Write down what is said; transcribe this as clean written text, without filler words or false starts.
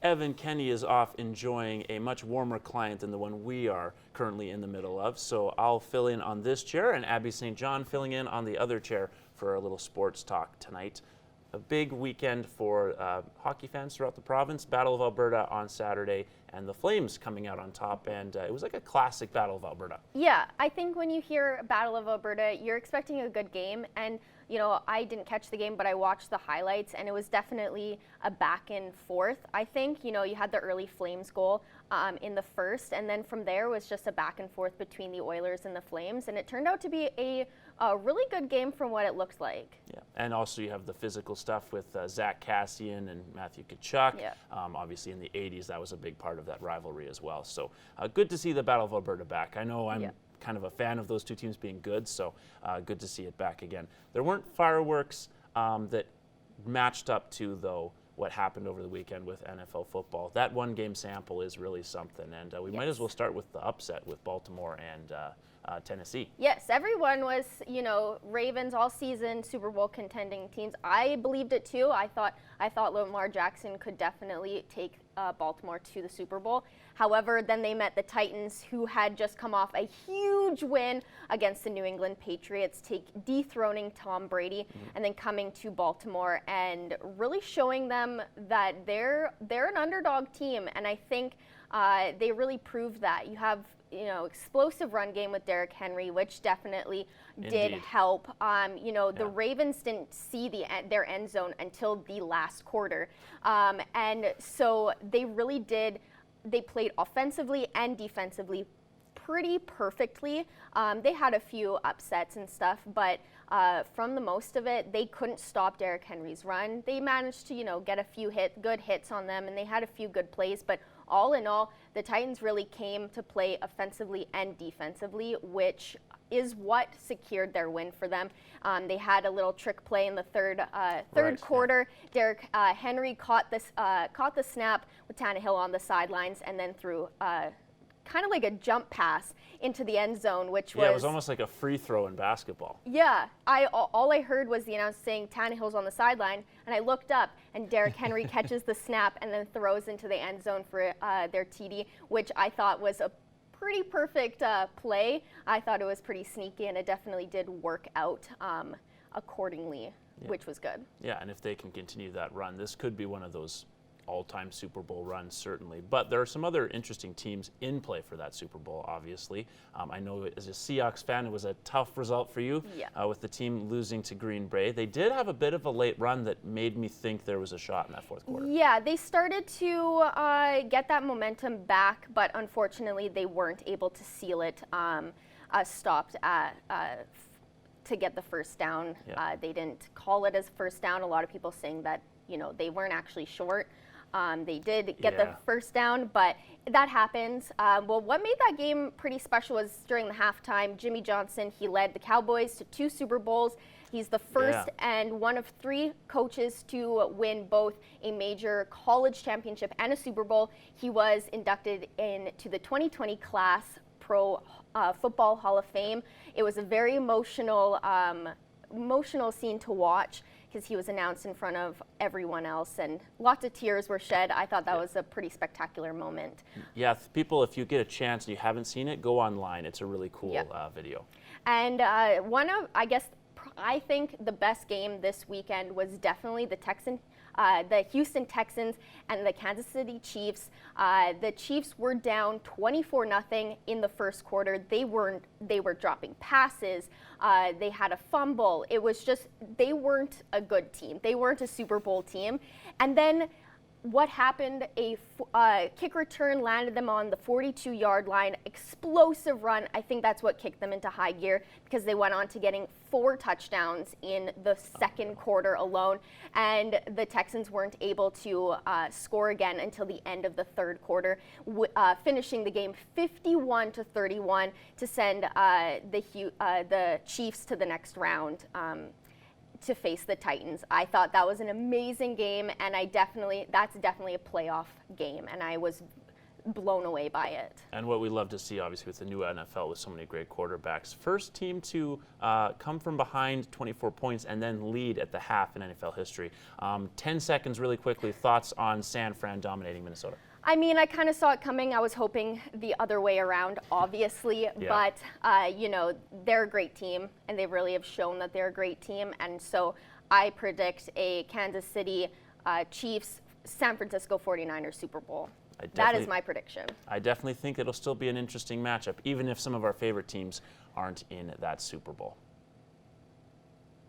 Evan Kenny is off enjoying a much warmer climate than the one we are currently in the middle of. So I'll fill in on this chair, and Abby St. John filling in on the other chair for a little sports talk tonight. A big weekend for hockey fans throughout the province. Battle of Alberta on Saturday, and the Flames coming out on top, and it was like a classic Battle of Alberta. Yeah, I think when you hear Battle of Alberta, you're expecting a good game, and you know, I didn't catch the game, but I watched the highlights, and it was definitely a back and forth. I think, you know, you had the early Flames goal in the first, and then from there was just a back and forth between the Oilers and the Flames, and it turned out to be a really good game from what it looks like. Yeah, and also you have the physical stuff with Zach Kassian and Matthew Tkachuk. Yeah. Obviously in the 80s, that was a big part of that rivalry as well. So good to see the Battle of Alberta back. I know I'm kind of a fan of those two teams being good, so good to see it back again. There weren't fireworks that matched up to, though, what happened over the weekend with NFL football. That one game sample is really something, and we might as well start with the upset with Baltimore and Tennessee. Yes, everyone was, you know, Ravens all season Super Bowl contending teams. I believed it too. I thought Lamar Jackson could definitely take Baltimore to the Super Bowl. However, then they met the Titans, who had just come off a huge win against the New England Patriots, dethroning Tom Brady, and then coming to Baltimore and really showing them that they're an underdog team. And I think they really proved that. You have, you know, explosive run game with Derrick Henry, which definitely did help. You know, the Ravens didn't see their end zone until the last quarter. And so they really did. They played offensively and defensively pretty perfectly. They had a few upsets and stuff, but from the most of it, they couldn't stop Derrick Henry's run. They managed to, you know, get a few good hits on them, and they had a few good plays, but all in all, the Titans really came to play offensively and defensively, which is what secured their win for them. They had a little trick play in the third quarter. Derrick Henry caught the snap with Tannehill on the sidelines, and then threw kind of like a jump pass into the end zone, which was... Yeah, it was almost like a free throw in basketball. Yeah, all I heard was the announcer saying Tannehill's on the sideline, and I looked up, and Derrick Henry catches the snap and then throws into the end zone for their TD, which I thought was a pretty perfect play. I thought it was pretty sneaky, and it definitely did work out accordingly, which was good. Yeah, and if they can continue that run, this could be one of those all-time Super Bowl runs, certainly. But there are some other interesting teams in play for that Super Bowl, obviously. I know as a Seahawks fan, it was a tough result for you with the team losing to Green Bay. They did have a bit of a late run that made me think there was a shot in that fourth quarter. Yeah, they started to get that momentum back, but unfortunately they weren't able to seal it. Stopped to get the first down. They didn't call it as first down. A lot of people saying that, you know, they weren't actually short. They did get the first down, but that happens. Well, what made that game pretty special was during the halftime, Jimmy Johnson, he led the Cowboys to 2 Super Bowls. He's the first and one of 3 coaches to win both a major college championship and a Super Bowl. He was inducted into the 2020 class Pro Football Hall of Fame. It was a very emotional scene to watch, because he was announced in front of everyone else, and lots of tears were shed. I thought that was a pretty spectacular moment. Yeah, people, if you get a chance and you haven't seen it, go online. It's a really cool video. And I think the best game this weekend was definitely the Houston Texans and the Kansas City Chiefs. The Chiefs were down 24-0 in the first quarter. They were dropping passes. They had a fumble. It was just, they weren't a good team. They weren't a Super Bowl team. And then what happened? A kick return landed them on the 42-yard line. Explosive run. I think that's what kicked them into high gear, because they went on to getting 4 touchdowns in the second quarter alone. And the Texans weren't able to score again until the end of the third quarter, finishing the game 51-31 to send the Chiefs to the next round. To face the Titans. I thought that was an amazing game, and that's definitely a playoff game, and I was blown away by it. And what we love to see, obviously, with the new NFL with so many great quarterbacks. First team to come from behind 24 points and then lead at the half in NFL history. 10 seconds really quickly. Thoughts on San Fran dominating Minnesota? I mean, I kind of saw it coming. I was hoping the other way around, obviously. Yeah. But, you know, they're a great team, and they really have shown that they're a great team. And so I predict a Kansas City Chiefs, San Francisco 49ers Super Bowl. That is my prediction. I definitely think it'll still be an interesting matchup, even if some of our favorite teams aren't in that Super Bowl.